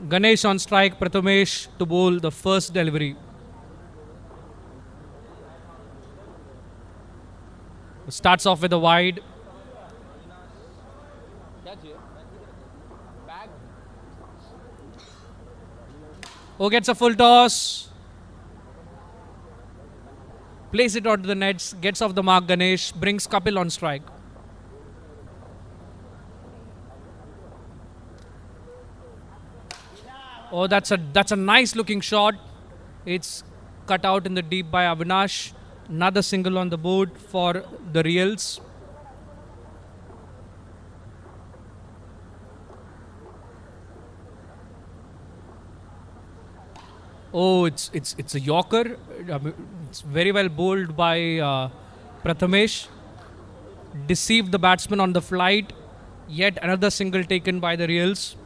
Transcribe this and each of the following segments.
Ganesh on strike, Prathamesh to bowl the first delivery. Starts off with a wide. Gets a full toss. Plays it onto the nets, gets off the mark Ganesh, brings Kapil on strike. That's a nice looking shot. It's cut out in the deep by Avinash. Another single on the board for the Reals. It's a Yorker. It's very well bowled by Prathamesh. Deceived the batsman on the flight. Yet another single taken by the Reals.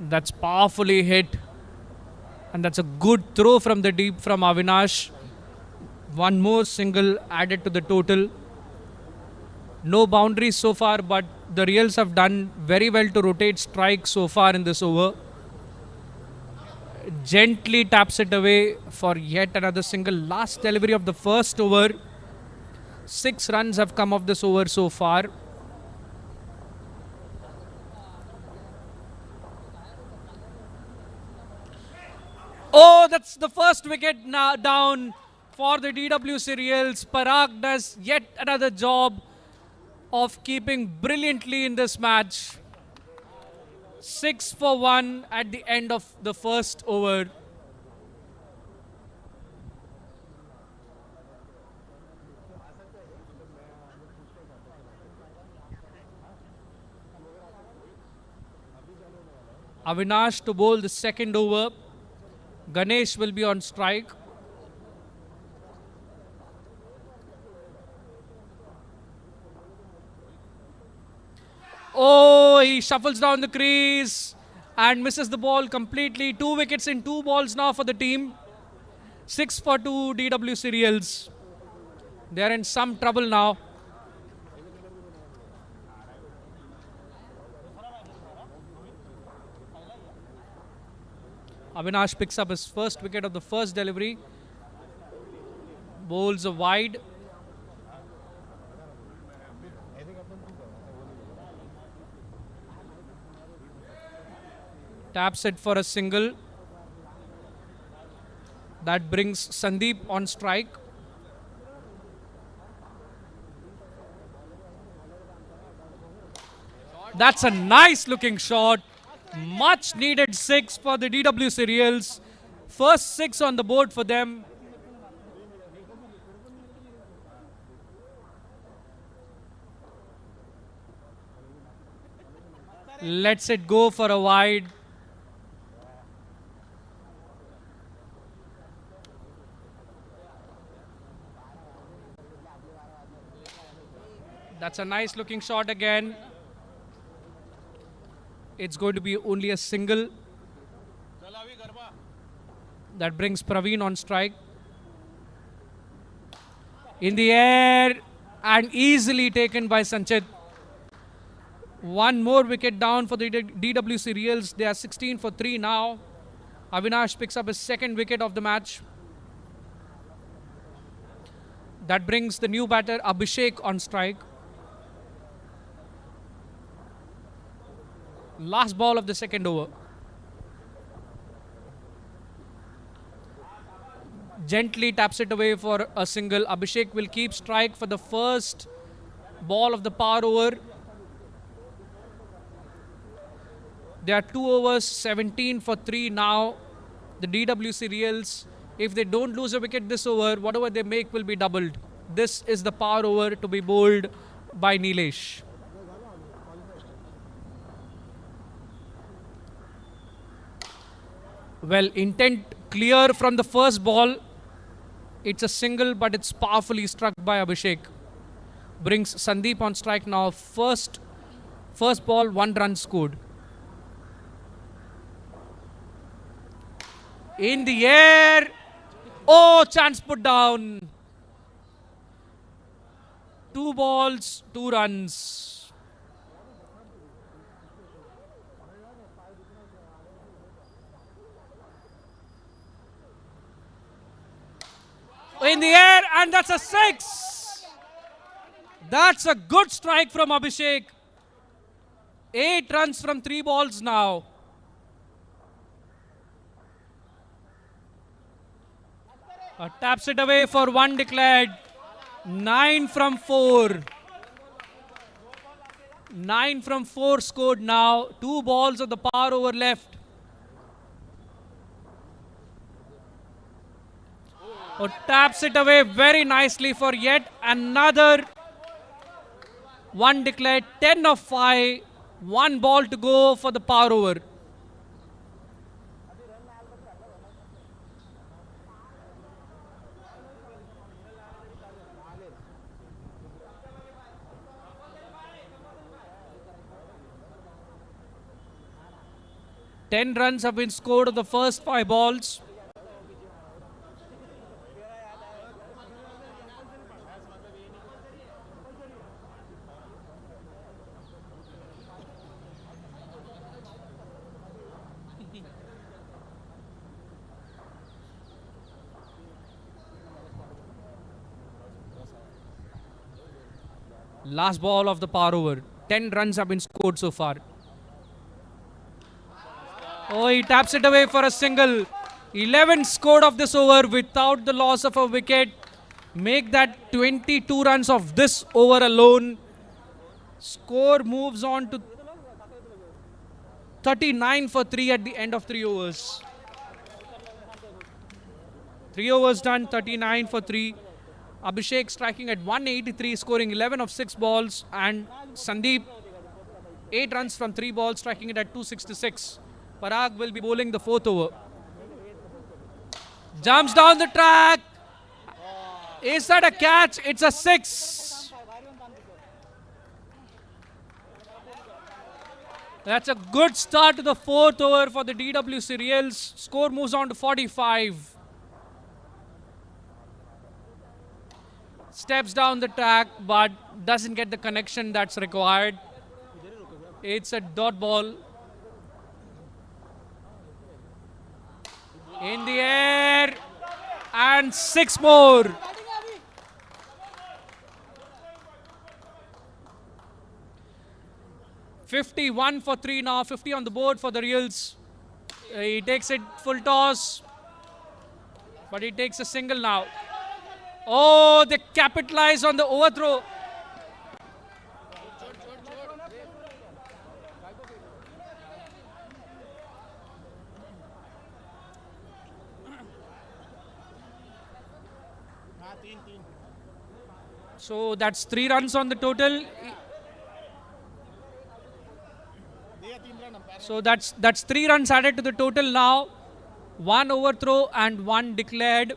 That's powerfully hit. And that's a good throw from the deep from Avinash. One more single added to the total. No boundaries so far, but the Reals have done very well to rotate strike so far in this over. Gently taps it away for yet another single. Last delivery of the first over. 6 runs have come off this over so far. That's the first wicket now down for the DWC Reals. Parag does yet another job of keeping brilliantly in this match. 6 for 1 at the end of the first over. Avinash to bowl the second over. Ganesh will be on strike. He shuffles down the crease and misses the ball completely. 2 wickets in 2 balls now for the team. 6 for 2 DWC Reals. They are in some trouble now. Avinash picks up his first wicket of the first delivery. Bowls a wide. Taps it for a single. That brings Sandeep on strike. That's a nice looking shot. Much needed 6 for the DWC Reals. First 6 on the board for them. Lets it go for a wide. That's a nice looking shot again. It's going to be only a single. That brings Praveen on strike. In the air and easily taken by Sanchit. One more wicket down for the DWC Reals. They are 16 for 3 now. Avinash picks up his second wicket of the match. That brings the new batter Abhishek on strike. Last ball of the second over. Gently taps it away for a single. Abhishek will keep strike for the first ball of the power over. There are 2 overs, 17 for 3 now. The DWC Reals, if they don't lose a wicket this over, whatever they make will be doubled. This is the power over to be bowled by Nilesh. Well, intent clear from the first ball. It's a single, but it's powerfully struck by Abhishek. Brings Sandeep on strike now. First ball, 1 run scored. In the air. Chance put down. 2 balls, 2 runs. In the air, and that's a 6. That's a good strike from Abhishek. 8 runs from 3 balls now. Taps it away for 1 declared. 9 from 4. 9 from 4 scored now. 2 balls of the power over left. Taps it away very nicely for yet another 1 declared. 10 of 5. 1 ball to go for the power over. Ten runs have been scored of the first 5 balls. Last ball of the power over. 10 runs have been scored so far. He taps it away for a single. 11 scored of this over without the loss of a wicket. Make that 22 runs of this over alone. Score moves on to 39 for 3 at the end of 3 overs. 3 overs done, 39 for 3. Abhishek striking at 183, scoring 11 of 6 balls. And Sandeep, 8 runs from 3 balls, striking it at 266. Parag will be bowling the 4th over. Jumps down the track. Is that a catch? It's a 6. That's a good start to the 4th over for the DWC Reals. Score moves on to 45. Steps down the track but doesn't get the connection that's required. It's a dot ball. In the air, and 6 more. $51 for 3 now, 50 on the board for the Reals. He takes it full toss, but he takes a single now. They capitalize on the overthrow. So that's 3 runs on the total. So that's 3 runs added to the total now. 1 overthrow and 1 declared.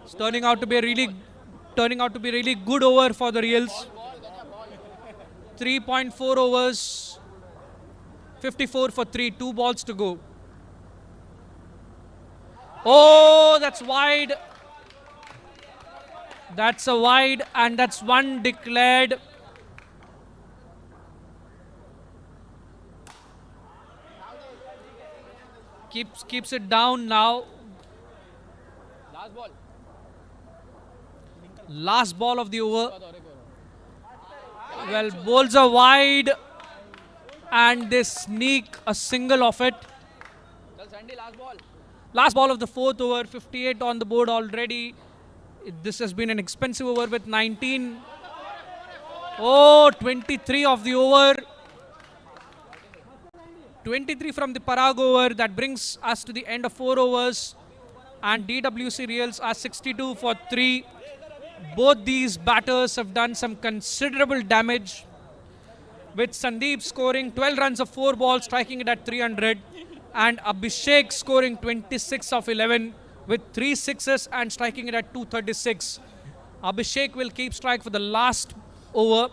It's turning out to be a really good over for the Reals. 3.4 overs. 54 for 3. 2 balls to go. That's wide. That's a wide, and that's 1 declared. Keeps it down now. Last ball of the over. Well, bowls are wide, and they sneak a single of it. Last ball of the 4th over. 58 on the board already. This has been an expensive over with 19. 23 of the over. 23 from the Parag over. That brings us to the end of 4 overs. And DWC Reals are 62 for 3. Both these batters have done some considerable damage, with Sandeep scoring 12 runs of 4 balls, striking it at 300. And Abhishek scoring 26 of 11. With 3 sixes and striking it at 236. Abhishek will keep strike for the last over.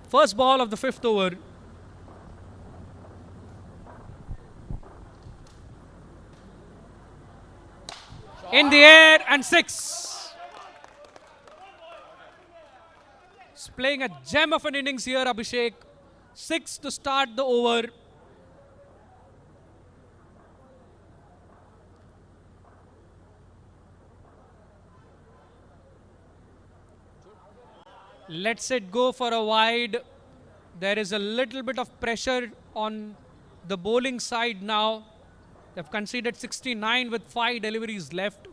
First ball of the 5th over. In the air, and 6. He's playing a gem of an innings here, Abhishek. 6 to start the over. Lets it go for a wide. There is a little bit of pressure on the bowling side now. They've conceded 69 with 5 deliveries left.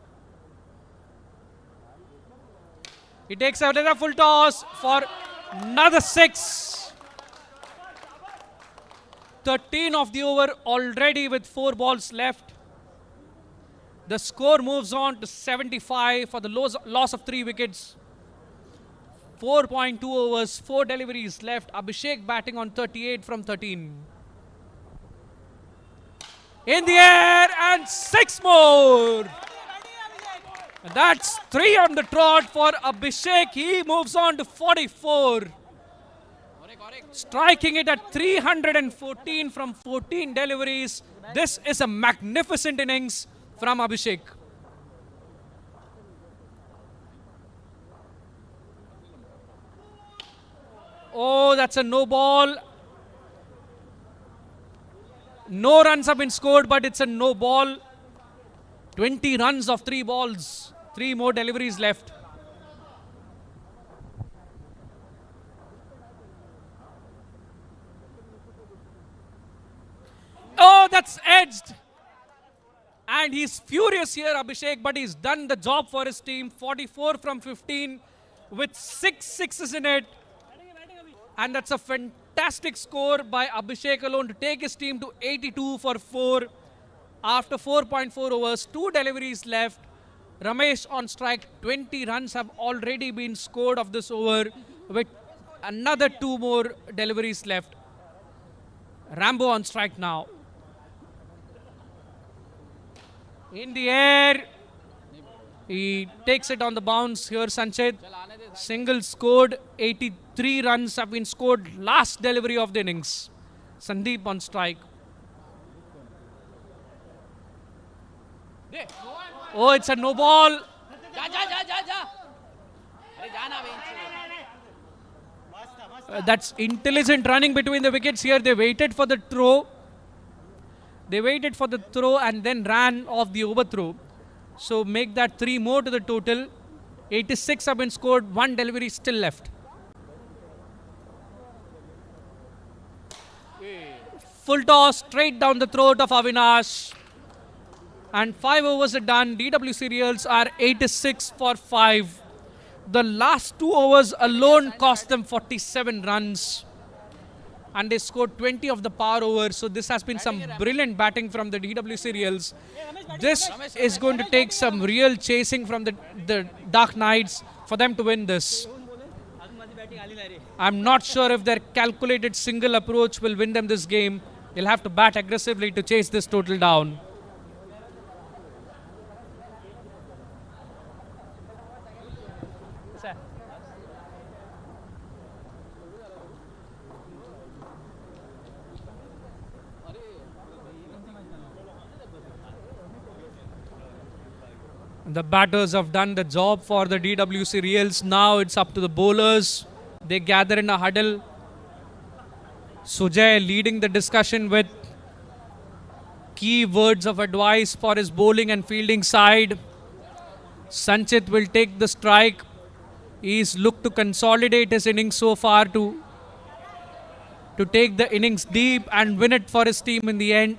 He takes out a full toss for another 6. 13 of the over already with 4 balls left. The score moves on to 75 for the loss of 3 wickets. 4.2 overs, 4 deliveries left. Abhishek batting on 38 from 13. In the air and 6 more. That's 3 on the trot for Abhishek. He moves on to 44. Striking it at 314 from 14 deliveries. This is a magnificent innings from Abhishek. Oh, that's a no ball. No runs have been scored, but it's a no ball. 20 runs of 3 balls. 3 more deliveries left. Oh, that's edged. And he's furious here, Abhishek, but he's done the job for his team. 44 from 15 with 6 sixes in it. And that's a fantastic score by Abhishek alone to take his team to 82 for 4. After 4.4 overs, 2 deliveries left. Ramesh on strike. 20 runs have already been scored of this over with another 2 more deliveries left. Rambo on strike now. In the air. He takes it on the bounce here, Sanchit. Single scored. 83 runs have been scored. Last delivery of the innings. Sandeep on strike. Oh, it's a no ball. That's intelligent running between the wickets here. They waited for the throw. They waited for the throw and then ran off the overthrow. So make that 3 more to the total. 86 have been scored. 1 delivery still left. Full toss straight down the throat of Avinash. And 5 overs are done. DWC Reals are 86 for 5. The last 2 overs alone cost them 47 runs. And they scored 20 of the power overs. So this has been some brilliant batting from the DWC Reals. This is going to take some real chasing from the Dark Knights for them to win this. I'm not sure if their calculated single approach will win them this game. They'll have to bat aggressively to chase this total down. The batters have done the job for the DWC Reals. Now it's up to the bowlers. They gather in a huddle. Sujay leading the discussion with key words of advice for his bowling and fielding side. Sanchit will take the strike. He's looked to consolidate his innings so far to take the innings deep and win it for his team in the end.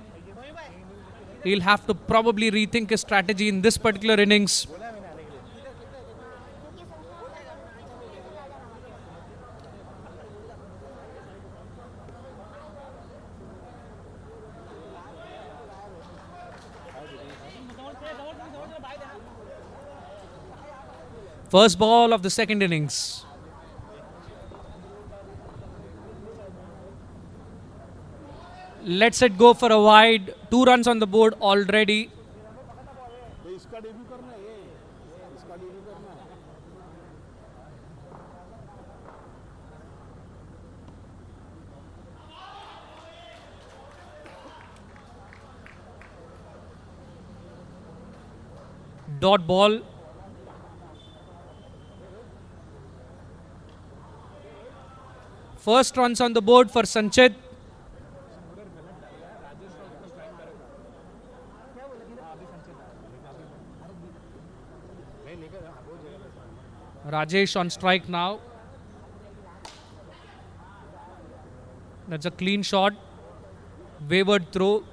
He'll have to probably rethink his strategy in this particular innings. First ball of the second innings. Lets it go for a wide. 2 runs on the board already. Dot ball. First runs on the board for Sanchit. Rajesh on strike now. That's a clean shot. Wayward throw.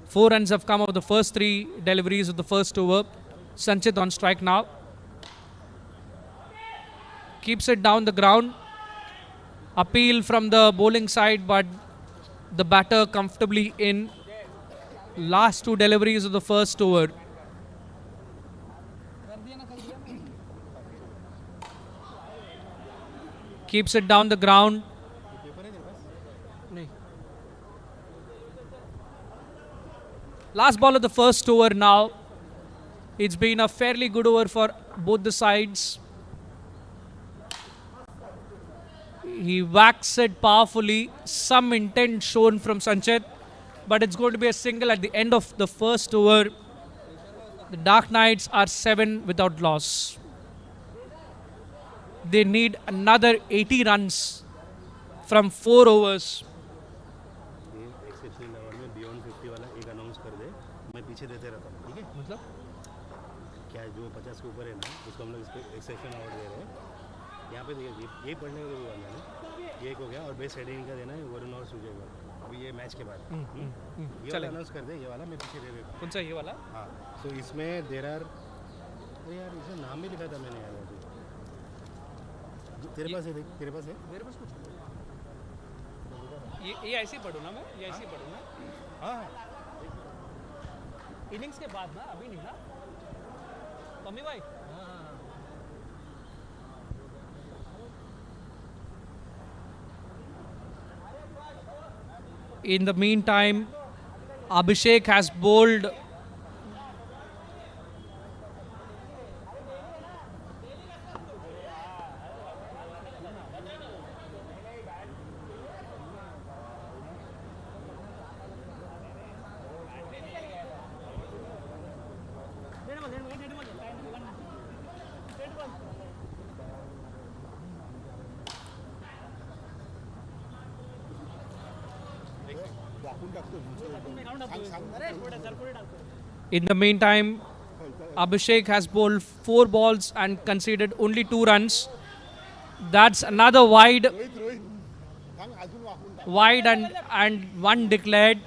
4 runs have come over the first 3 deliveries of the first over. Sanchit on strike now. Keeps it down the ground. Appeal from the bowling side, but the batter comfortably in. Last 2 deliveries of the first over. Keeps it down the ground. Last ball of the first over now. It's been a fairly good over for both the sides. He whacks it powerfully. Some intent shown from Sanchit, but it's going to be a single at the end of the first over. The Dark Knights are 7 without loss. They need another 80 runs from 4 overs. क्या जो 50 के ऊपर है ना उसको हम लोग इसको एक्सेप्शन अवार्ड दे रहे हैं यहाँ पे देखिए ये पढ़ने का भी वाला है ये एक हो गया और बेस्ट हेडिंग का देना है वरुण और सुजय का अभी ये मैच के बाद ये वाला अनाउंस कर दे ये वाला मैं पीछे दे देता कौन सा ये वाला? हाँ तो इसमें देर आर अरे यार इसमें नाम भी लिखा था मैंने यार तेरे पास है देख तेरे पास है मेरे पास कुछ ये ऐसे ही पढ़ूँ ना मैं ये ऐसे ही पढ़ूँ ना हाँ इनिंग्स के बाद ना अभी नहीं ना मम्मी भाई In the meantime, Abhishek has bowled In the meantime, Abhishek has bowled 4 balls and conceded only 2 runs. That's another wide and 1 declared.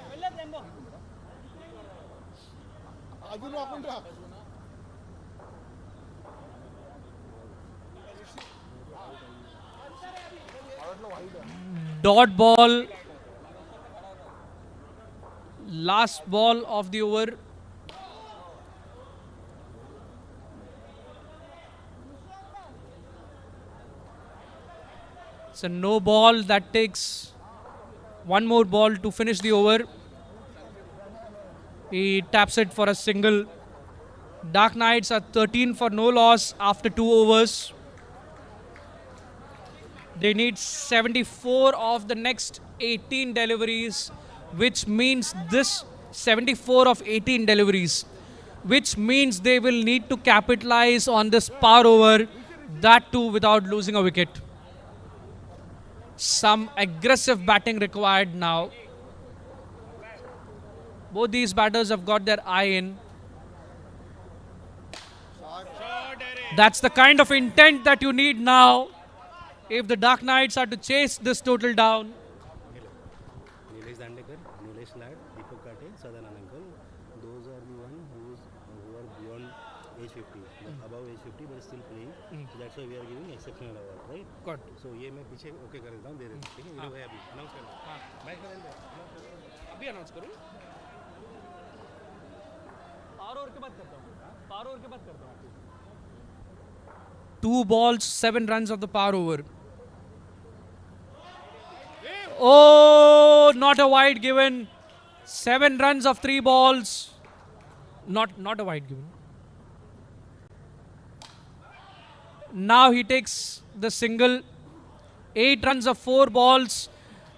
Dot ball. Last ball of the over. It's a no ball that takes 1 more ball to finish the over. He taps it for a single. Dark Knights are 13 for no loss after 2 overs. They need 74 of the next 18 deliveries, which means this 74 of 18 deliveries, which means they will need to capitalize on this power over, that too without losing a wicket. Some aggressive batting required now. Both these batters have got their eye in. That's the kind of intent that you need now if the Dark Knights are to chase this total down. Those are the one who are beyond age 50, above age 50 but still playing. So that's why we are giving exceptional award, right? Got So ये मैं पीछे okay कर देता हूँ दे देता हूँ ठीक है ये भाई अभी अनाउंस कर हाँ मैच का दिन अभी अनाउंस करूँ पावर ओवर के बाद करता हूँ 2 balls 7 runs of the power over. Oh, not a wide given. 7 runs of 3 balls. Not a wide given. Now he takes the single. 8 runs of 4 balls.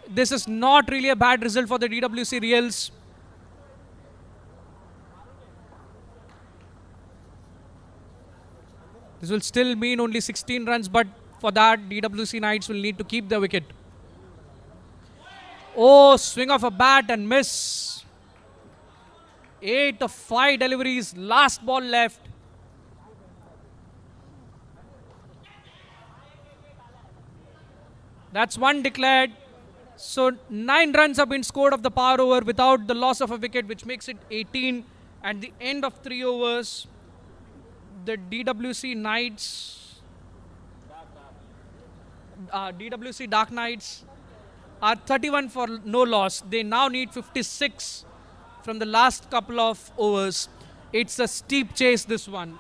This is not really a bad result for the DWC Reals. This will still mean only 16 runs, but for that, DWC Knights will need to keep the wicket. Oh, swing of a bat and miss. 8 of 5 deliveries, last ball left. That's one declared. So 9 runs have been scored of the power over without the loss of a wicket, which makes it 18 at the end of 3 overs. The DWC Dark Knights are 31 for no loss. They now need 56 from the last couple of overs. It's a steep chase, this one.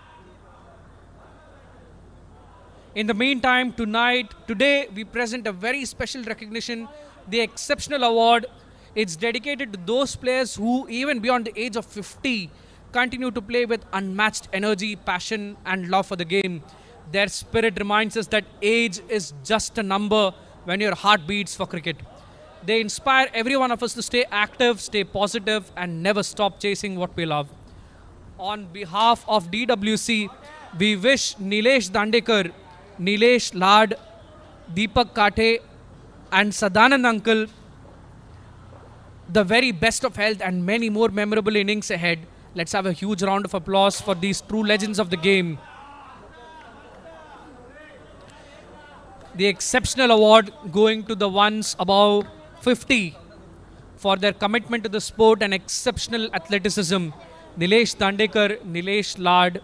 In the meantime, today, we present a very special recognition, the Exceptional Award. It's dedicated to those players who, even beyond the age of 50, continue to play with unmatched energy, passion, and love for the game. Their spirit reminds us that age is just a number when your heart beats for cricket. They inspire every one of us to stay active, stay positive, and never stop chasing what we love. On behalf of DWC, we wish Nilesh Dandekar, Nilesh Lad, Deepak Kathe, and Sadanand Uncle the very best of health and many more memorable innings ahead. Let's have a huge round of applause for these true legends of the game. The Exceptional Award going to the ones above 50 for their commitment to the sport and exceptional athleticism. Nilesh Dandekar, Nilesh Lad,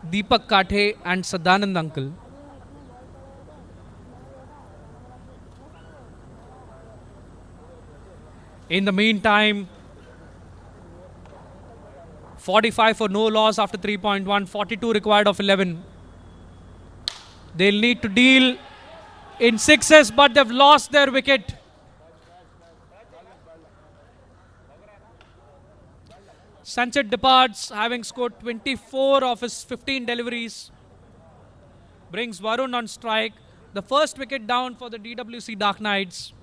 Deepak Kathe, and Sadanand Uncle. In the meantime, 45 for no loss after 3.1, 42 required of 11. They'll need to deal in sixes, but they've lost their wicket. Sanchit departs, having scored 24 of his 15 deliveries. Brings Varun on strike. The first wicket down for the DWC Dark Knights.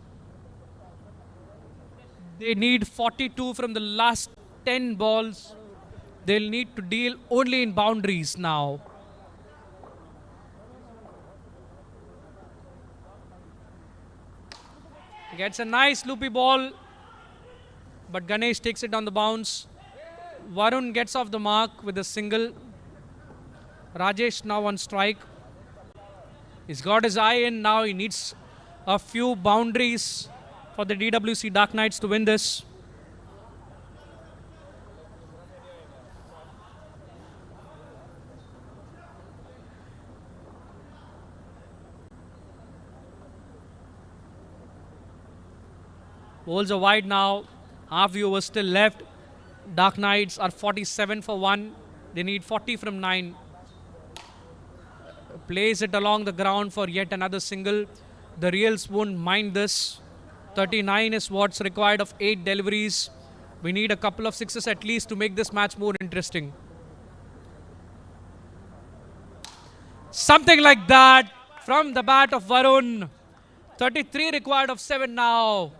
They need 42 from the last 10 balls. They'll need to deal only in boundaries now. Gets a nice loopy ball, but Ganesh takes it on the bounce. Varun gets off the mark with a single. Rajesh now on strike. He's got his eye in now. He needs a few boundaries for the DWC Dark Knights to win this. Bowls are wide now. Half the over still left. Dark Knights are 47 for 1. They need 40 from 9. Plays it along the ground for yet another single. The Reals won't mind this. 39 is what's required of 8 deliveries. We need a couple of sixes at least to make this match more interesting. Something like that from the bat of Varun. 33 required of 7 now.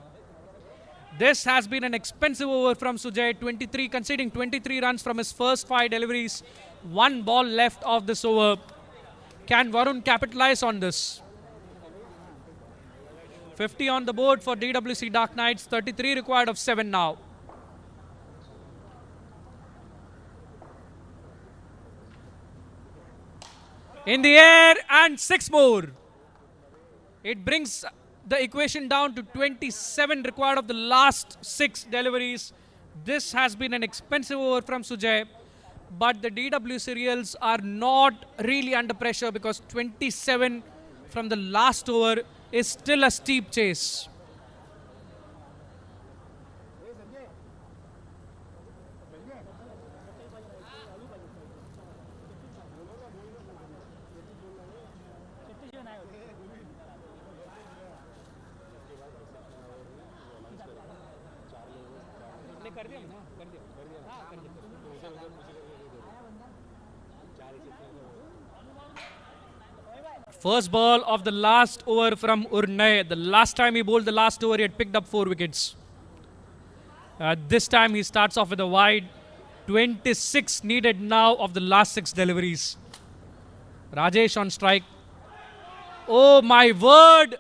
This has been an expensive over from Sujay. Conceding 23 runs from his first 5 deliveries. 1 ball left of this over. Can Varun capitalize on this? 50 on the board for DWC Dark Knights. 33 required of 7 now. In the air and 6 more. It brings the equation down to 27 required of the last 6 deliveries. This has been an expensive over from Sujay. But the DWC Reals are not really under pressure because 27 from the last over is still a steep chase. First ball of the last over from Urnay. The last time he bowled the last over, he had picked up 4 wickets. This time he starts off with a wide. 26 needed now of the last 6 deliveries. Rajesh on strike. Oh my word!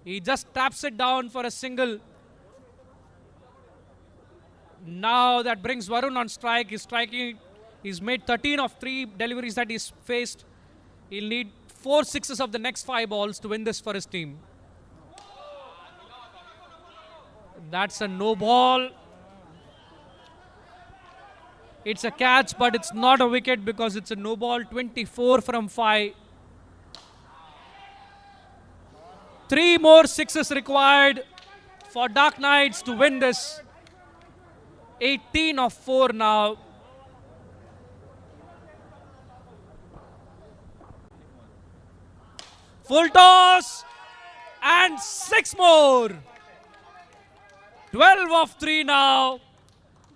He just taps it down for a single. Now that brings Varun on strike. He's striking. He's made 13 of 3 deliveries that he's faced. He'll need 4 sixes of the next 5 balls to win this for his team. That's a no ball. It's a catch, but it's not a wicket because it's a no ball. 24 from 5. 3 more sixes required for Dark Knights to win this. 18 of 4 now. Full toss and 6 more. 12 of 3 now.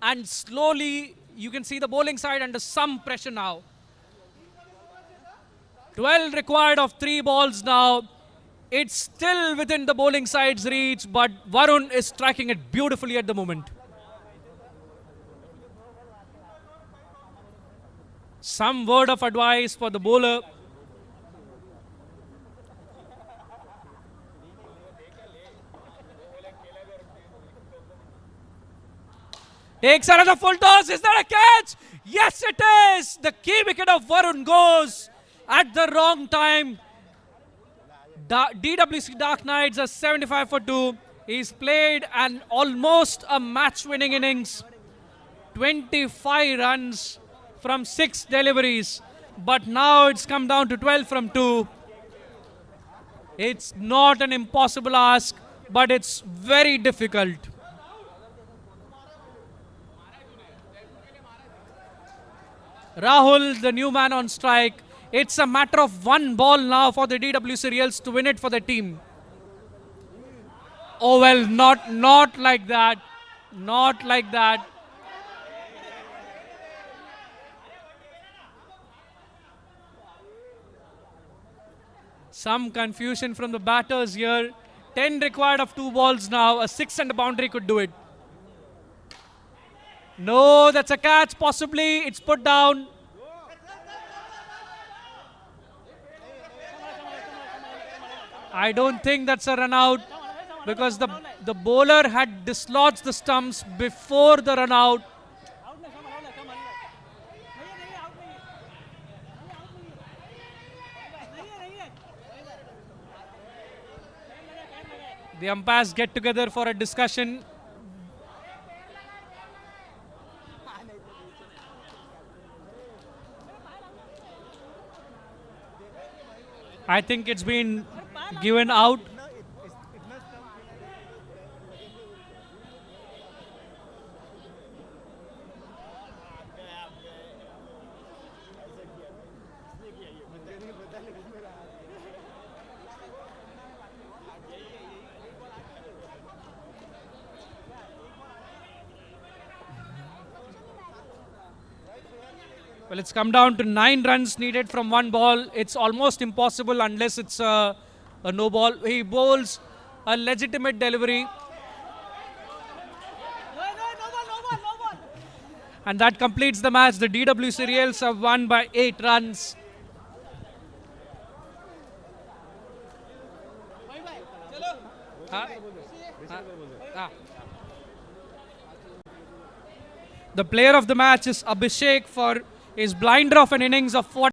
And slowly you can see the bowling side under some pressure now. 12 required of 3 balls now. It's still within the bowling side's reach, but Varun is striking it beautifully at the moment. Some word of advice for the bowler. Takes another full toss. Is that a catch? Yes, it is. The key wicket of Varun goes at the wrong time. DWC Dark Knights are 75 for 2. He's played an almost a match-winning innings. 25 runs from 6 deliveries. But now it's come down to 12 from 2. It's not an impossible ask, but it's very difficult. Rahul, the new man on strike. It's a matter of 1 ball now for the DWC Reals to win it for the team. Oh well, not like that. Not like that. Some confusion from the batters here. 10 required of 2 balls now. A 6 and a boundary could do it. No, that's a catch possibly. It's put down. I don't think that's a run out because the bowler had dislodged the stumps before the run out. The umpires get together for a discussion. I think it's been given out. Well, it's come down to 9 runs needed from 1 ball. It's almost impossible unless it's a no ball. He bowls a legitimate delivery. And that completes the match. The DWC Reals have won by 8 runs. The player of the match is Abhishek for his blinder of an innings of 40.